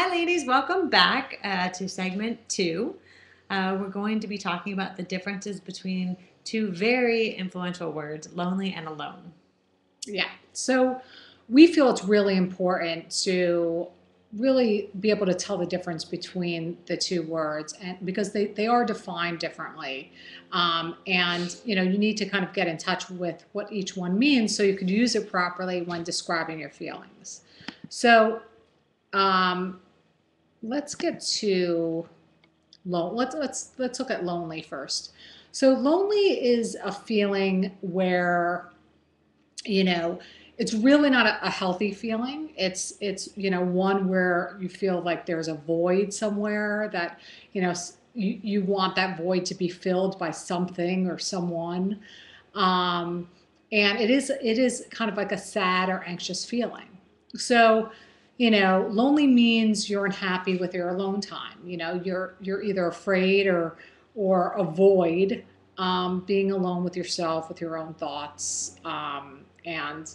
Hi, ladies. Welcome back to segment 2. We're going to be talking about the differences between two very influential words, lonely and alone. Yeah. So we feel it's really important to really be able to tell the difference between the two words and because they are defined differently. And you need to kind of get in touch with what each one means so you can use it properly when describing your feelings. So um, let's get to let's look at lonely first. So lonely is a feeling where you know it's really not a healthy feeling. It's one where you feel like there's a void somewhere that you want that void to be filled by something or someone. um, and it is kind of like a sad or anxious feeling. So lonely means you're unhappy with your alone time. You're either afraid or avoid being alone with yourself, with your own thoughts, and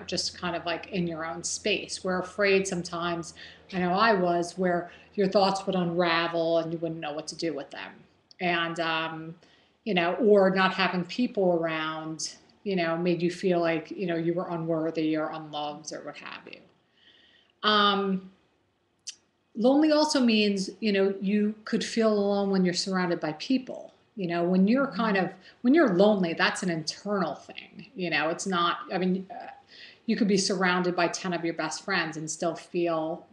just kind of like in your own space. We're afraid sometimes. I know I was, where your thoughts would unravel and you wouldn't know what to do with them. And or not having people around, made you feel like, you were unworthy or unloved or what have you. Um, Lonely also means, you could feel alone when you're surrounded by people. When you're when you're lonely, that's an internal thing. It's not, I mean, you could be surrounded by 10 of your best friends and still feel,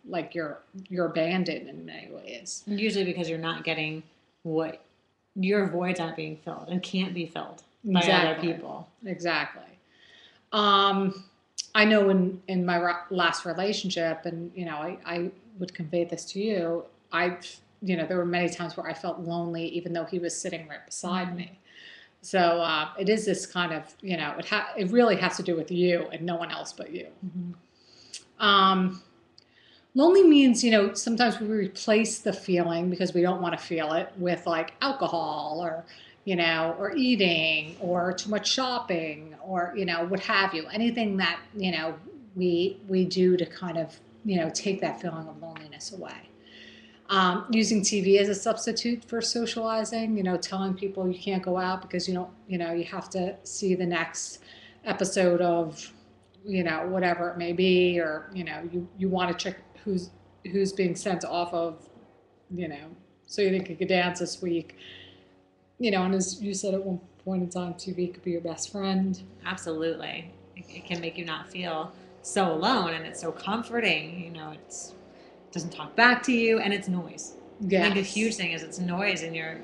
like you're abandoned in many ways. Usually because you're not getting what your voids aren't being filled and can't be filled by other people. Exactly. Um, I know in my last relationship, and I would convey this to you. There were many times where I felt lonely, even though he was sitting right beside me. So it is this kind of, it really has to do with you and no one else but you. Um, Lonely means, sometimes we replace the feeling because we don't want to feel it with like alcohol or eating or too much shopping or, what have you. Anything that, we do to kind of, take that feeling of loneliness away. Using TV as a substitute for socializing, telling people you can't go out because you don't, you have to see the next episode of, whatever it may be, or, you want to check who's being sent off of, you know, so you think you could dance this week. And as you said at one point in time, TV could be your best friend. Absolutely. It can make you not feel so alone, and it's so comforting. It doesn't talk back to you, and it's noise. Yes. I think a huge thing is it's noise in your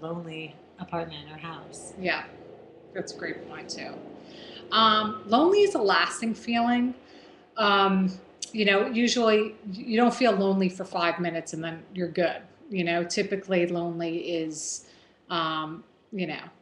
lonely apartment or house. Yeah, that's a great point too. Lonely is a lasting feeling. Usually you don't feel lonely for 5 minutes and then you're good. Typically lonely is, um,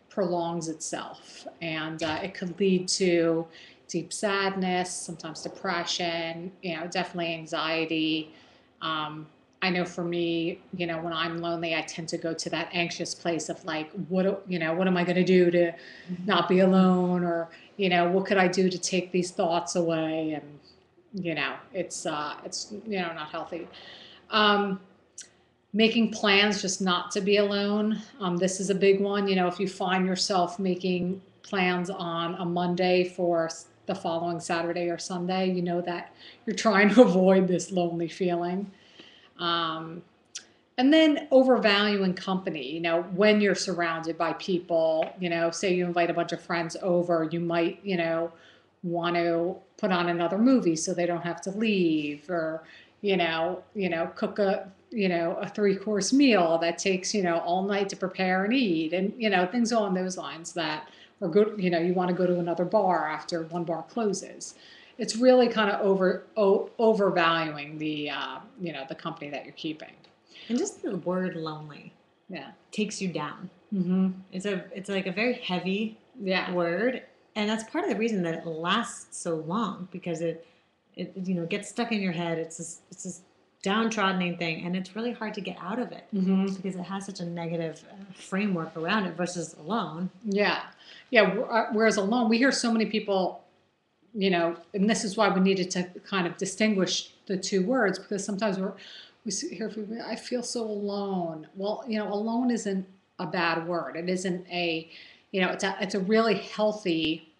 prolongs itself, and it could lead to deep sadness, sometimes depression, definitely anxiety. Um, I know for me, when I'm lonely, I tend to go to that anxious place of like, what am I going to do to not be alone, or what could I do to take these thoughts away? And it's not healthy. Um, Making plans just not to be alone. This is a big one. If you find yourself making plans on a Monday for the following Saturday or Sunday, you know that you're trying to avoid this lonely feeling. Um, and then overvaluing company. When you're surrounded by people, say you invite a bunch of friends over, you might, want to put on another movie so they don't have to leave, or cook a 3-course meal that takes all night to prepare and eat, and things along those lines that are good. You want to go to another bar after one bar closes. It's really kind of overvaluing the company that you're keeping. And just the word lonely, Yeah, takes you down. Mm-hmm. It's like a very heavy Yeah, word, and that's part of the reason that it lasts so long, because it gets stuck in your head. It's this downtrodden thing, and it's really hard to get out of it, because it has such a negative framework around it versus alone. Yeah, yeah. Whereas alone, we hear so many people and this is why we needed to kind of distinguish the two words, because sometimes we hear people, I feel so alone. Well, alone isn't a bad word. It isn't it's a really healthy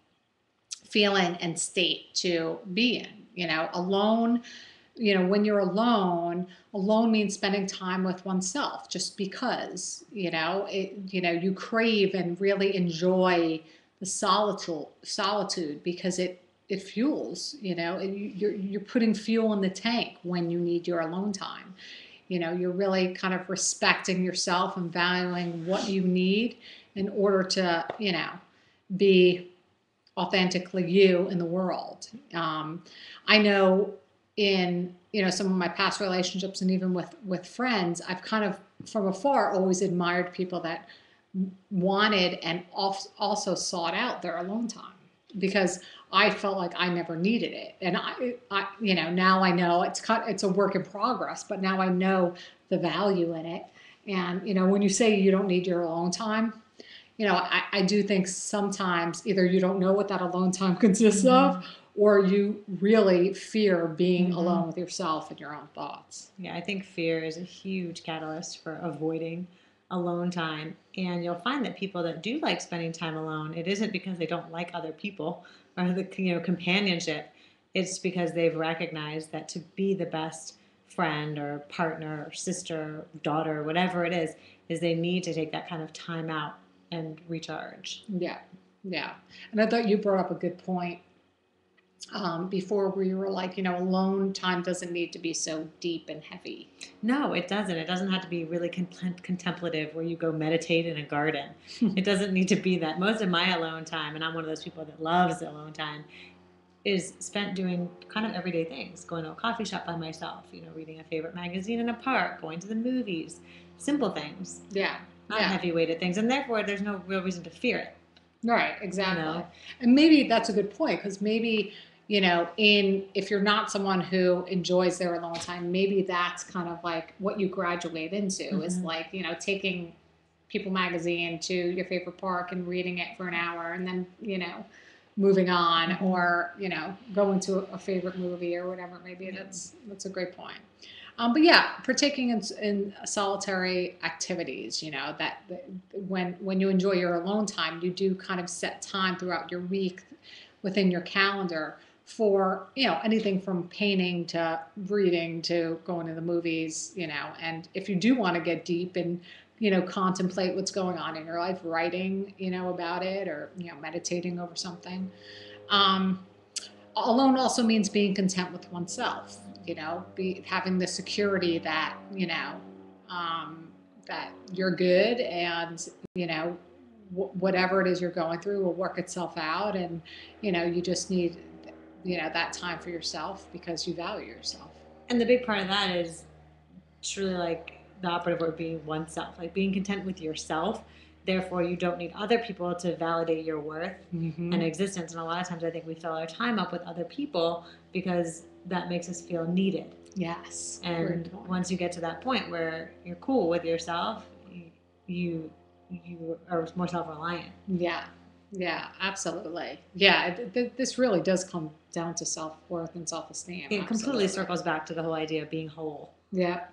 feeling and state to be in. Alone, when you're alone means spending time with oneself, just because, you crave and really enjoy the solitude because it fuels, you're putting fuel in the tank when you need your alone time. You're really kind of respecting yourself and valuing what you need in order to, be authentically you in the world. I know in some of my past relationships and even with friends, I've kind of from afar always admired people that wanted and also sought out their alone time, because I felt like I never needed it. And I now I know it's a work in progress, but now I know the value in it. And when you say you don't need your alone time, I do think sometimes either you don't know what that alone time consists of, or you really fear being alone with yourself and your own thoughts. Yeah, I think fear is a huge catalyst for avoiding alone time. And you'll find that people that do like spending time alone, it isn't because they don't like other people or the companionship. It's because they've recognized that to be the best friend or partner or sister, daughter, whatever it is they need to take that kind of time out and recharge. Yeah. And I thought you brought up a good point before, where you were like, alone time doesn't need to be so deep and heavy. No, it doesn't. It doesn't have to be really contemplative where you go meditate in a garden. It doesn't need to be that. Most of my alone time, and I'm one of those people that loves the alone time, is spent doing kind of everyday things. Going to a coffee shop by myself, reading a favorite magazine in a park, going to the movies, simple things. Yeah. Not heavy-weighted things. And therefore, there's no real reason to fear it. Right, exactly. And maybe that's a good point, because maybe, if you're not someone who enjoys their alone time, maybe that's kind of like what you graduate into is like, taking People magazine to your favorite park and reading it for an hour and then, moving on, or, going to a favorite movie or whatever. Maybe that's a great point. But yeah, partaking in solitary activities, that when you enjoy your alone time, you do kind of set time throughout your week within your calendar for, anything from painting to reading to going to the movies, and if you do want to get deep and, contemplate what's going on in your life, writing, about it, or, meditating over something. Alone also means being content with oneself, having the security that, that you're good, and, whatever it is you're going through will work itself out. And, you just need, that time for yourself because you value yourself. And the big part of that is truly like the operative word being oneself, like being content with yourself. Therefore, you don't need other people to validate your worth and existence. And a lot of times I think we fill our time up with other people because that makes us feel needed. Yes. And once you get to that point where you're cool with yourself, you are more self-reliant. Yeah, absolutely. Yeah, this really does come down to self-worth and self-esteem. It completely circles back to the whole idea of being whole. Yeah.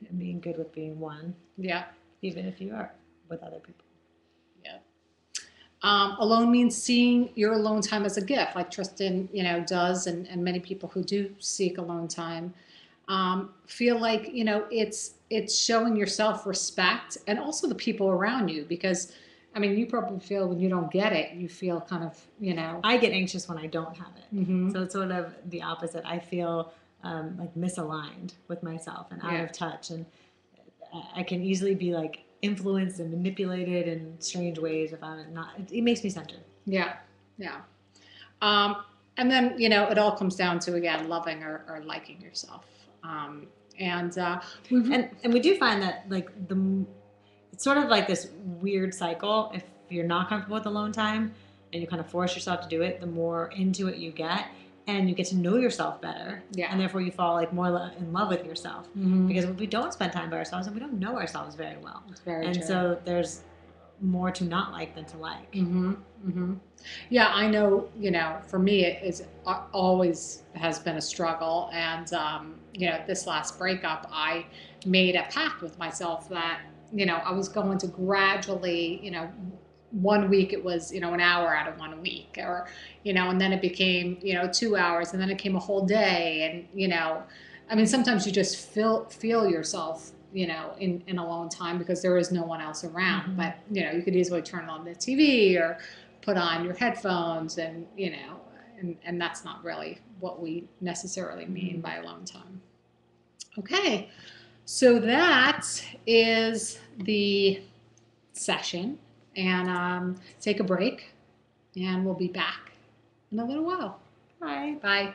And being good with being one. Yeah. Even if you are with other people. Yeah. Alone means seeing your alone time as a gift, like Tristan, does, and many people who do seek alone time feel like, it's showing yourself respect and also the people around you, because you probably feel when you don't get it, you feel kind of, I get anxious when I don't have it. So it's sort of the opposite. I feel like misaligned with myself and out of touch. And I can easily be like influenced and manipulated in strange ways if I'm not. It makes me centered. Yeah. And then, it all comes down to, again, loving or liking yourself. And we do find that like it's sort of like this weird cycle. If you're not comfortable with alone time and you kind of force yourself to do it, the more into it you get, and you get to know yourself better. Yeah. And therefore you fall like more in love with yourself. Because if we don't spend time by ourselves, and we don't know ourselves very well. It's very true. So there's more to not like than to like. Mm-hmm. Mm-hmm. Yeah, I know, for me, it is always has been a struggle. And, this last breakup, I made a pact with myself that, I was going to gradually, one week it was, an hour out of 1 week, or, and then it became, 2 hours, and then it came a whole day. And, I mean, sometimes you just feel yourself, in alone time because there is no one else around. Mm-hmm. But, you could easily turn on the TV or put on your headphones, and, and that's not really what we necessarily mean by alone time. Okay. So that is the session, and take a break, and we'll be back in a little while. Bye. Bye.